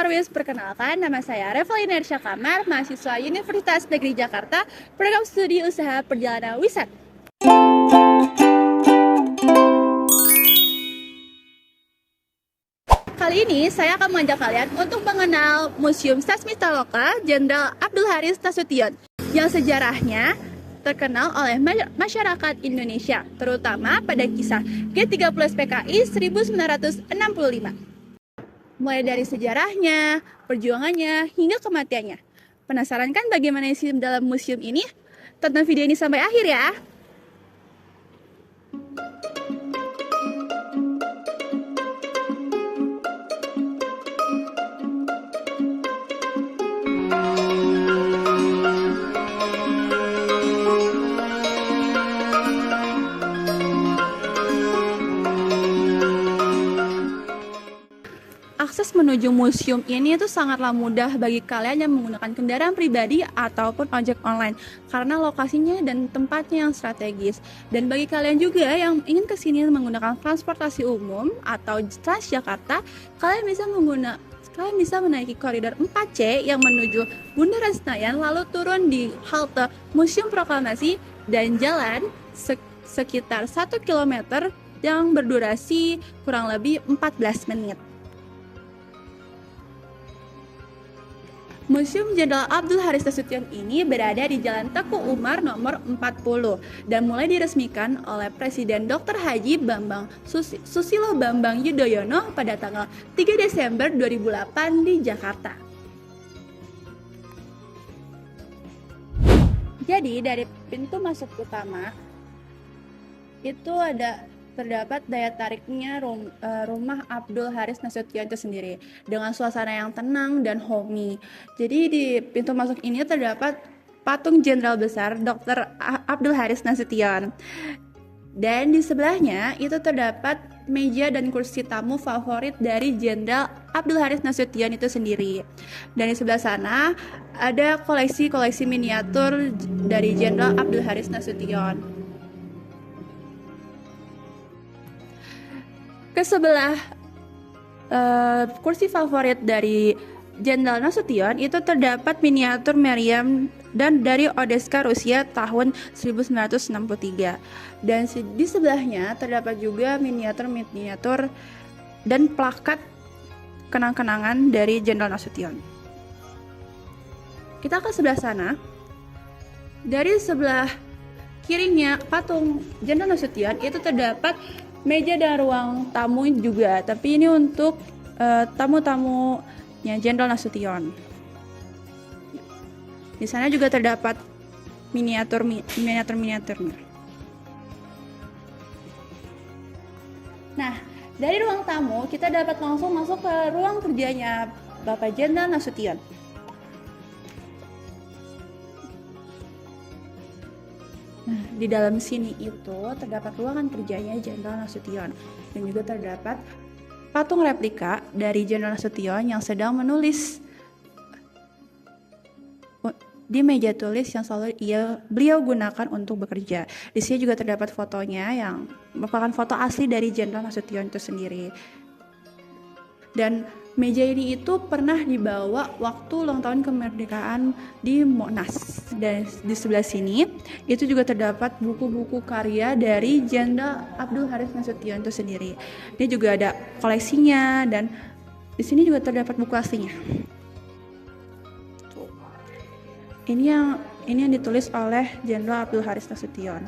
Korwis, perkenalkan nama saya Revalina Irsya Kamar, mahasiswa Universitas Negeri Jakarta, program studi usaha perjalanan wisata. Kali ini saya akan mengajak kalian untuk mengenal Museum Sasmitaloka Jenderal Abdul Haris Nasution yang sejarahnya terkenal oleh masyarakat Indonesia, terutama pada kisah G30 PKI 1965. Mulai dari sejarahnya, perjuangannya, hingga kematiannya. Penasaran kan bagaimana isi dalam museum ini? Tonton video ini sampai akhir ya! Akses menuju museum ini itu sangatlah mudah bagi kalian yang menggunakan kendaraan pribadi ataupun ojek online karena lokasinya dan tempatnya yang strategis. Dan bagi kalian juga yang ingin kesini menggunakan transportasi umum atau Transjakarta, kalian bisa menaiki koridor 4C yang menuju Bundaran Senayan lalu turun di halte Museum Proklamasi dan jalan sekitar 1 km yang berdurasi kurang lebih 14 menit. Museum Jenderal Abdul Haris Nasution ini berada di Jalan Teguh Umar nomor 40 dan mulai diresmikan oleh Presiden Dr. Haji Bambang Susilo Bambang Yudhoyono pada tanggal 3 Desember 2008 di Jakarta. Jadi dari pintu masuk utama itu terdapat daya tariknya rumah Abdul Haris Nasution itu sendiri dengan suasana yang tenang dan homey. Jadi di pintu masuk ini terdapat patung Jenderal Besar Dr. Abdul Haris Nasution. Dan di sebelahnya itu terdapat meja dan kursi tamu favorit dari Jenderal Abdul Haris Nasution itu sendiri. Dan di sebelah sana ada koleksi-koleksi miniatur dari Jenderal Abdul Haris Nasution. Ke sebelah kursi favorit dari Jenderal Nasution itu terdapat miniatur meriam dan dari Odessa, Rusia tahun 1963. Dan di sebelahnya terdapat juga miniatur dan plakat kenang-kenangan dari Jenderal Nasution. Kita ke sebelah sana. Dari sebelah kirinya patung Jenderal Nasution itu terdapat meja dan ruang tamu juga, tapi ini untuk tamu-tamunya Jenderal Nasution. Di sana juga terdapat miniaturnya. Nah, dari ruang tamu kita dapat langsung masuk ke ruang kerjanya Bapak Jenderal Nasution. Nah, di dalam sini itu terdapat ruangan kerjanya Jenderal Nasution dan juga terdapat patung replika dari Jenderal Nasution yang sedang menulis di meja tulis yang selalu beliau gunakan untuk bekerja. Di sini juga terdapat fotonya yang merupakan foto asli dari Jenderal Nasution itu sendiri. Dan meja ini itu pernah dibawa waktu ulang tahun kemerdekaan di Monas. Dan di sebelah sini itu juga terdapat buku-buku karya dari Jenderal Abdul Haris Nasution itu sendiri. Ini juga ada koleksinya dan di sini juga terdapat buku aslinya. Ini yang ditulis oleh Jenderal Abdul Haris Nasution.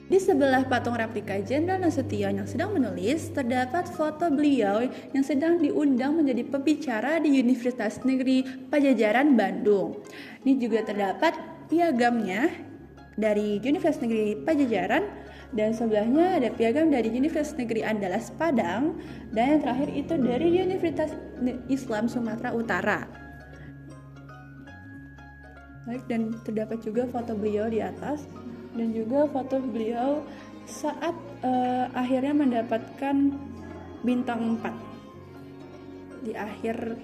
Di sebelah patung replika Jenderal Nasution yang sedang menulis, terdapat foto beliau yang sedang diundang menjadi pembicara di Universitas Negeri Pajajaran, Bandung. Ini juga terdapat piagamnya dari Universitas Negeri Pajajaran, dan sebelahnya ada piagam dari Universitas Negeri Andalas Padang, dan yang terakhir itu dari Universitas Islam Sumatera Utara. Baik, dan terdapat juga foto beliau di atas dan juga foto beliau saat akhirnya mendapatkan bintang 4 di akhir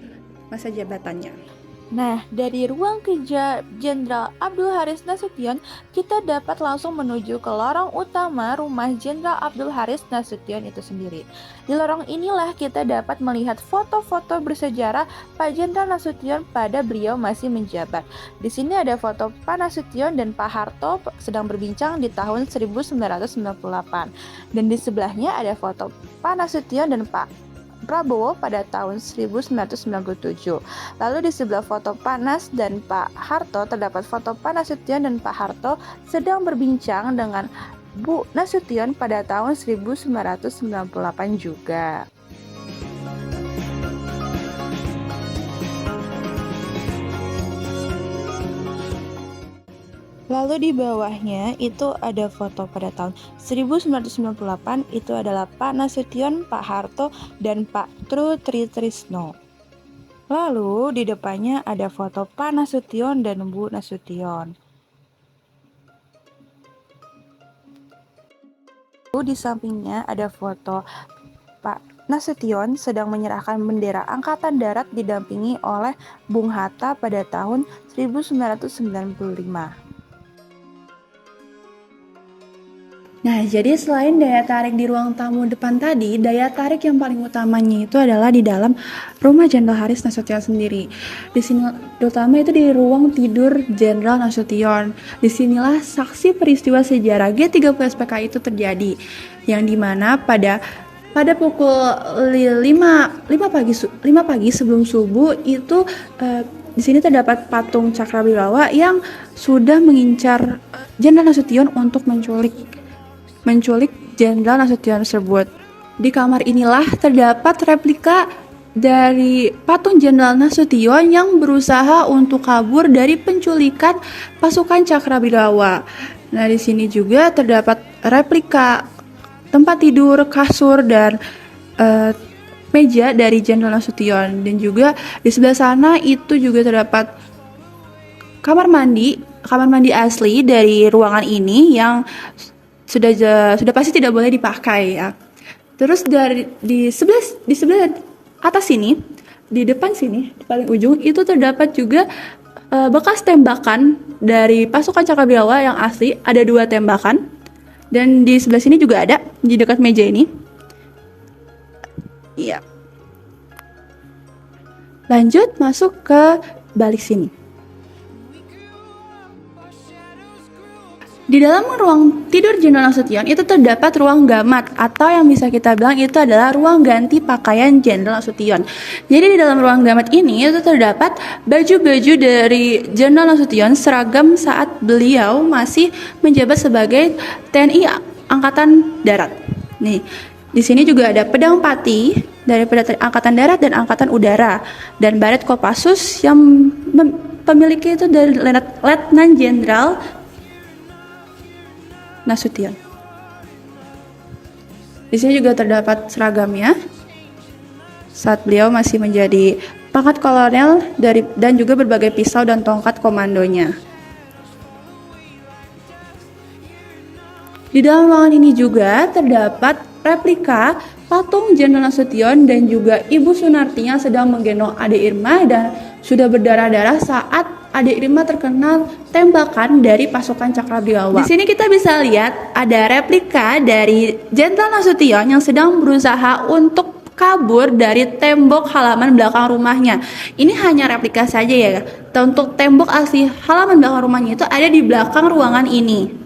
masa jabatannya. Nah, dari ruang kerja Jenderal Abdul Haris Nasution, kita dapat langsung menuju ke lorong utama rumah Jenderal Abdul Haris Nasution itu sendiri. Di lorong inilah kita dapat melihat foto-foto bersejarah Pak Jenderal Nasution pada beliau masih menjabat. Di sini ada foto Pak Nasution dan Pak Harto sedang berbincang di tahun 1998. Dan di sebelahnya ada foto Pak Nasution dan Pak Prabowo pada tahun 1997. Lalu di sebelah foto Pak Nas dan Pak Harto terdapat foto Pak Nasution dan Pak Harto sedang berbincang dengan Bu Nasution pada tahun 1998 juga. Lalu di bawahnya itu ada foto pada tahun 1998, itu adalah Pak Nasution, Pak Harto, dan Pak Trutrisno. Lalu di depannya ada foto Pak Nasution dan Bu Nasution. Lalu di sampingnya ada foto Pak Nasution sedang menyerahkan bendera Angkatan Darat didampingi oleh Bung Hatta pada tahun 1995. Nah, jadi selain daya tarik di ruang tamu depan tadi, daya tarik yang paling utamanya itu adalah di dalam rumah Jenderal Haris Nasution sendiri. Di sini, terutama itu di ruang tidur Jenderal Nasution. Disinilah saksi peristiwa sejarah G30 SPKI itu terjadi, yang dimana pada pukul 5 pagi sebelum subuh itu di sini terdapat patung Cakrabilawa yang sudah mengincar Jenderal Nasution untuk menculik Jenderal Nasution tersebut. Di kamar inilah terdapat replika dari patung Jenderal Nasution yang berusaha untuk kabur dari penculikan pasukan Cakrabilawa. Nah, di sini juga terdapat replika tempat tidur, kasur, dan meja dari Jenderal Nasution. Dan juga di sebelah sana itu juga terdapat kamar mandi asli dari ruangan ini yang sudah pasti tidak boleh dipakai ya. Terus di sebelah atas sini, di depan sini, di paling ujung itu terdapat juga bekas tembakan dari pasukan Cakrabilawa yang asli, ada 2 tembakan. Dan di sebelah sini juga ada di dekat meja ini. Iya. Lanjut masuk ke balik sini. Di dalam ruang tidur Jenderal Nasution itu terdapat ruang gamat, atau yang bisa kita bilang itu adalah ruang ganti pakaian Jenderal Nasution. Jadi di dalam ruang gamat ini itu terdapat baju-baju dari Jenderal Nasution, seragam saat beliau masih menjabat sebagai TNI Angkatan Darat. Nih, di sini juga ada pedang pati dari Angkatan Darat dan Angkatan Udara, dan baret Kopassus yang pemiliknya itu dari Letnan Jenderal Nasution. Di sini juga terdapat seragamnya saat beliau masih menjadi pangkat kolonel dan juga berbagai pisau dan tongkat komandonya. Di dalam ruangan ini juga terdapat replika patung Jenderal Nasution dan juga Ibu Sunarti yang sedang menggendong Ade Irma dan sudah berdarah-darah saat Ade Irma terkena tembakan dari pasukan Cakrabilawa. Di sini kita bisa lihat ada replika dari Jenderal Nasution yang sedang berusaha untuk kabur dari tembok halaman belakang rumahnya. Ini hanya replika saja ya. Untuk tembok asli halaman belakang rumahnya itu ada di belakang ruangan ini.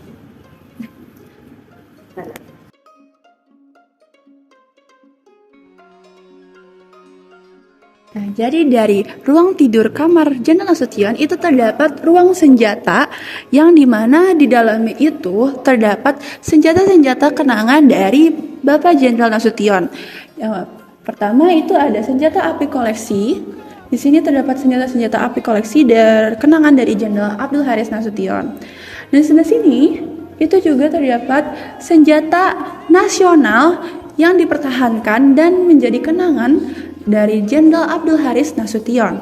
Nah, jadi dari ruang tidur kamar Jenderal Nasution itu terdapat ruang senjata yang dimana di dalamnya itu terdapat senjata-senjata kenangan dari Bapak Jenderal Nasution. Yang pertama itu ada senjata api koleksi. Di sini terdapat senjata-senjata api koleksi dari kenangan dari Jenderal Abdul Haris Nasution. Dan sebelah sini itu juga terdapat senjata nasional yang dipertahankan dan menjadi kenangan dari Jenderal Abdul Haris Nasution.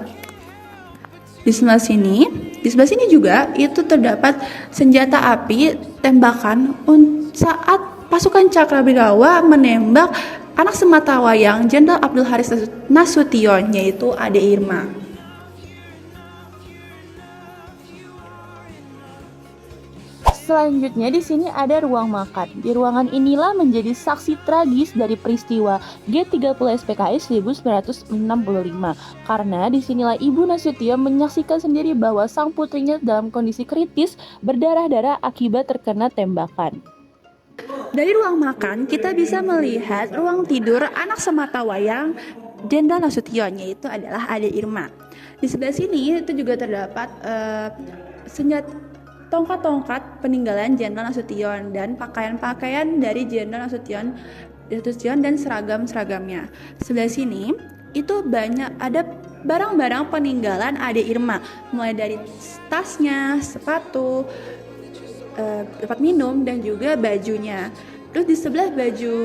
Di sebelah sini juga itu terdapat senjata api tembakan saat pasukan Cakrawirawa menembak anak sematawayang Jenderal Abdul Haris Nasution, yaitu Ade Irma. Selanjutnya di sini ada ruang makan. Di ruangan inilah menjadi saksi tragis dari peristiwa G30 SPKI 1965 karena disinilah Ibu Nasution menyaksikan sendiri bahwa sang putrinya dalam kondisi kritis berdarah-darah akibat terkena tembakan. Dari ruang makan kita bisa melihat ruang tidur anak sematawayang Jenderal Nasution, yaitu adalah Ade Irma. Di sebelah sini itu juga terdapat tongkat-tongkat peninggalan Jenderal Nasution dan pakaian-pakaian dari Jenderal Nasution dan seragam-seragamnya. Sebelah sini itu banyak ada barang-barang peninggalan Ade Irma, mulai dari tasnya, sepatu, tempat minum, dan juga bajunya. Terus di sebelah baju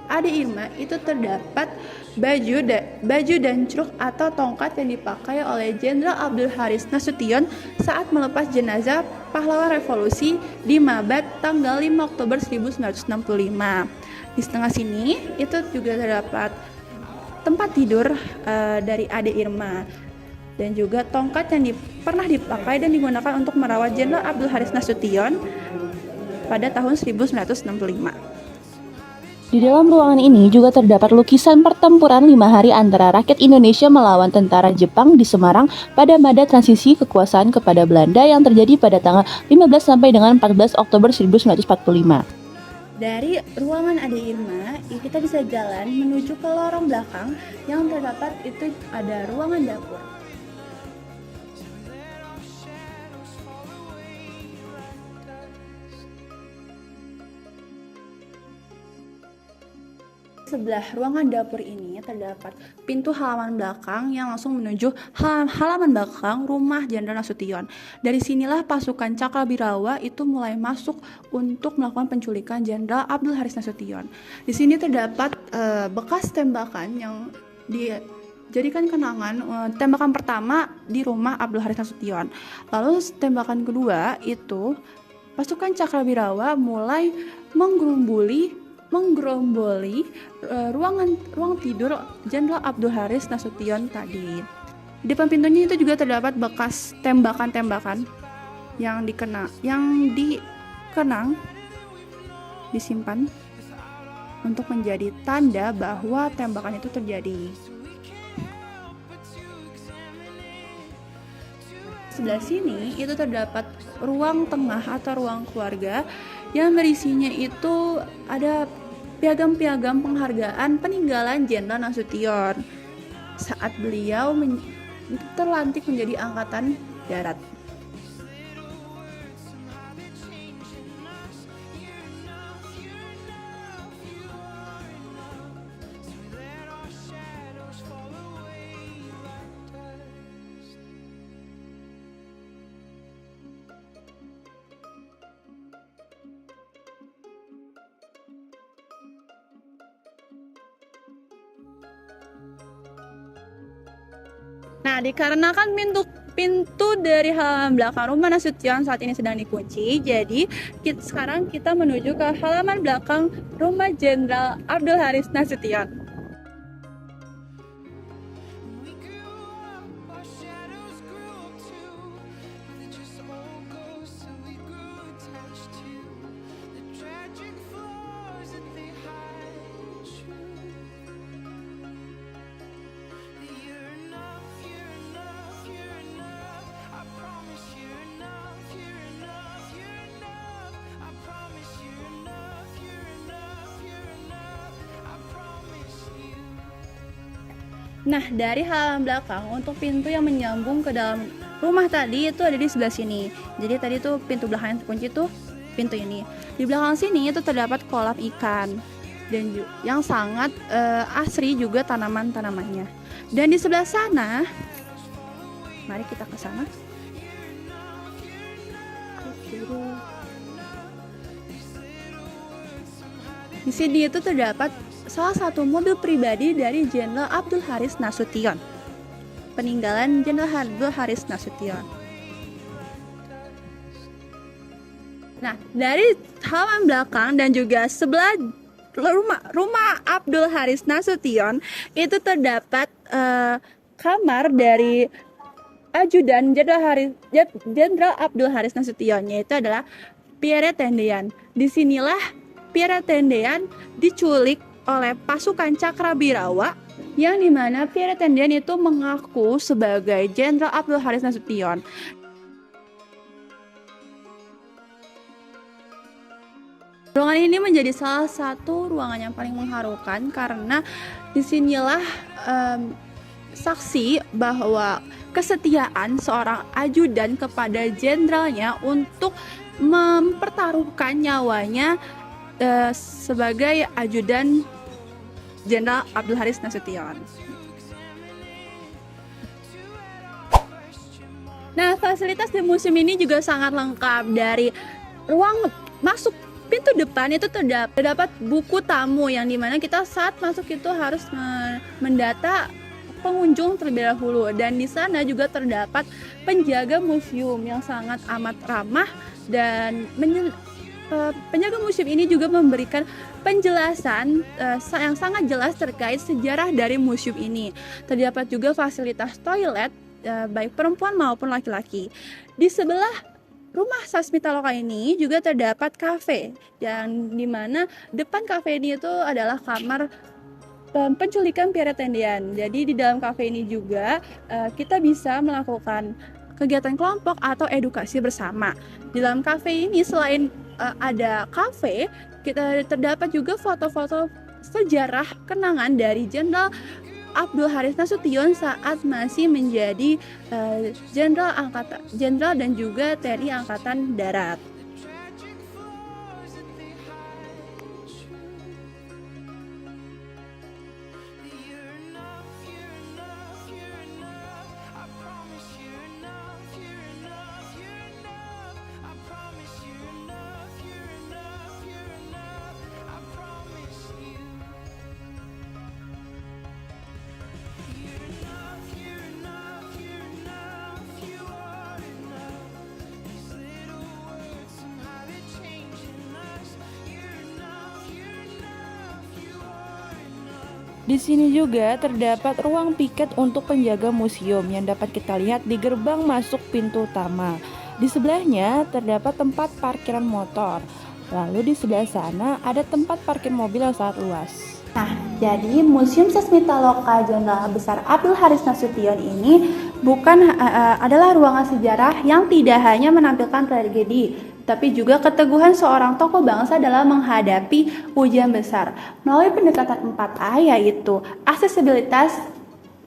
Ade Irma itu terdapat baju dan cruk atau tongkat yang dipakai oleh Jenderal Abdul Haris Nasution saat melepas jenazah pahlawan revolusi di Mabat tanggal 5 Oktober 1965. Di setengah sini itu juga terdapat tempat tidur dari Ade Irma dan juga tongkat yang pernah dipakai dan digunakan untuk merawat Jenderal Abdul Haris Nasution pada tahun 1965. Di dalam ruangan ini juga terdapat lukisan pertempuran 5 hari antara rakyat Indonesia melawan tentara Jepang di Semarang pada masa transisi kekuasaan kepada Belanda yang terjadi pada tanggal 15 sampai dengan 14 Oktober 1945. Dari ruangan Ade Irma, kita bisa jalan menuju ke lorong belakang yang terdapat itu ada ruangan dapur. Sebelah ruangan dapur ini terdapat pintu halaman belakang yang langsung menuju halaman belakang rumah Jenderal Nasution. Dari sinilah pasukan Cakrawirawa itu mulai masuk untuk melakukan penculikan Jenderal Abdul Haris Nasution. Di sini terdapat bekas tembakan yang dijadikan kenangan tembakan pertama di rumah Abdul Haris Nasution. Lalu tembakan kedua itu pasukan Cakrawirawa mulai menggeromboli ruang tidur Jenderal Abdul Haris Nasution tadi. Di depan pintunya itu juga terdapat bekas tembakan-tembakan yang disimpan untuk menjadi tanda bahwa tembakan itu terjadi. Sebelah sini itu terdapat ruang tengah atau ruang keluarga yang berisinya itu ada piagam-piagam penghargaan peninggalan Jenderal Nasution saat beliau terlantik menjadi angkatan darat. Nah, dikarenakan pintu dari halaman belakang rumah Nasution saat ini sedang dikunci, jadi sekarang kita menuju ke halaman belakang rumah Jenderal Abdul Haris Nasution. Nah, dari halaman belakang untuk pintu yang menyambung ke dalam rumah tadi itu ada di sebelah sini. Jadi tadi tuh pintu belakang yang terkunci tuh pintu ini. Di belakang sini itu terdapat kolam ikan dan yang sangat asri juga tanaman-tanamannya. Dan di sebelah sana, mari kita ke sana. Di sini itu terdapat salah satu mobil pribadi dari Jenderal Abdul Haris Nasution. peninggalan Jenderal Abdul Haris Nasution. Nah, dari halaman belakang dan juga sebelah rumah Abdul Haris Nasution itu terdapat kamar dari ajudan Jenderal Abdul Haris Nasution, yaitu adalah Pierre Tendean. Disinilah Pierre Tendean diculik oleh pasukan Cakrabirawa, yang dimana Pierre Tendean itu mengaku sebagai Jenderal Abdul Haris Nasution. Ruangan ini menjadi salah satu ruangan yang paling mengharukan karena disinilah saksi bahwa kesetiaan seorang ajudan kepada jenderalnya untuk mempertaruhkan nyawanya sebagai ajudan Jenderal Abdul Haris Nasution. Nah, fasilitas di museum ini juga sangat lengkap. Dari ruang masuk pintu depan itu terdapat buku tamu, yang dimana kita saat masuk itu harus mendata pengunjung terlebih dahulu, dan di sana juga terdapat penjaga museum yang sangat amat ramah, dan penjaga museum ini juga memberikan penjelasan yang sangat jelas terkait sejarah dari museum ini. Terdapat juga fasilitas toilet baik perempuan maupun laki-laki. Di sebelah rumah Sasmitaloka ini juga terdapat kafe, yang dimana depan kafe ini itu adalah kamar penculikan Pierre Tendean. Jadi di dalam kafe ini juga kita bisa melakukan kegiatan kelompok atau edukasi bersama. Di dalam kafe ini selain ada kafe, kita terdapat juga foto-foto sejarah kenangan dari Jenderal Abdul Haris Nasution saat masih menjadi jenderal dan juga TNI Angkatan Darat. Di sini juga terdapat ruang piket untuk penjaga museum yang dapat kita lihat di gerbang masuk pintu utama. Di sebelahnya terdapat tempat parkiran motor. Lalu di sebelah sana ada tempat parkir mobil yang sangat luas. Nah, jadi Museum Sasmitaloka Jenderal Besar Abdul Haris Nasution ini adalah ruangan sejarah yang tidak hanya menampilkan tragedi, tapi juga keteguhan seorang tokoh bangsa dalam menghadapi ujian besar. Melalui pendekatan 4A, yaitu aksesibilitas,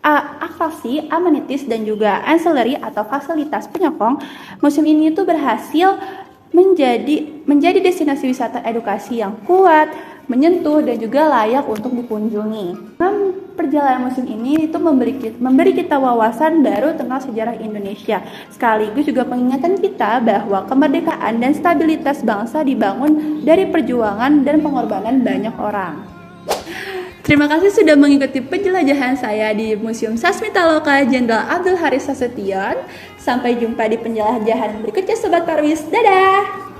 atraksi, amenities, dan juga ancillary atau fasilitas penyokong, museum ini itu berhasil menjadi destinasi wisata edukasi yang kuat, menyentuh, dan juga layak untuk dikunjungi. Dalam perjalanan museum ini itu memberi kita wawasan baru tentang sejarah Indonesia, sekaligus juga pengingatkan kita bahwa kemerdekaan dan stabilitas bangsa dibangun dari perjuangan dan pengorbanan banyak orang. Terima kasih sudah mengikuti penjelajahan saya di Museum Sasmitaloka Jenderal Abdul Haris Nasution. Sampai jumpa di penjelajahan berikutnya Sobat Parwis. Dadah!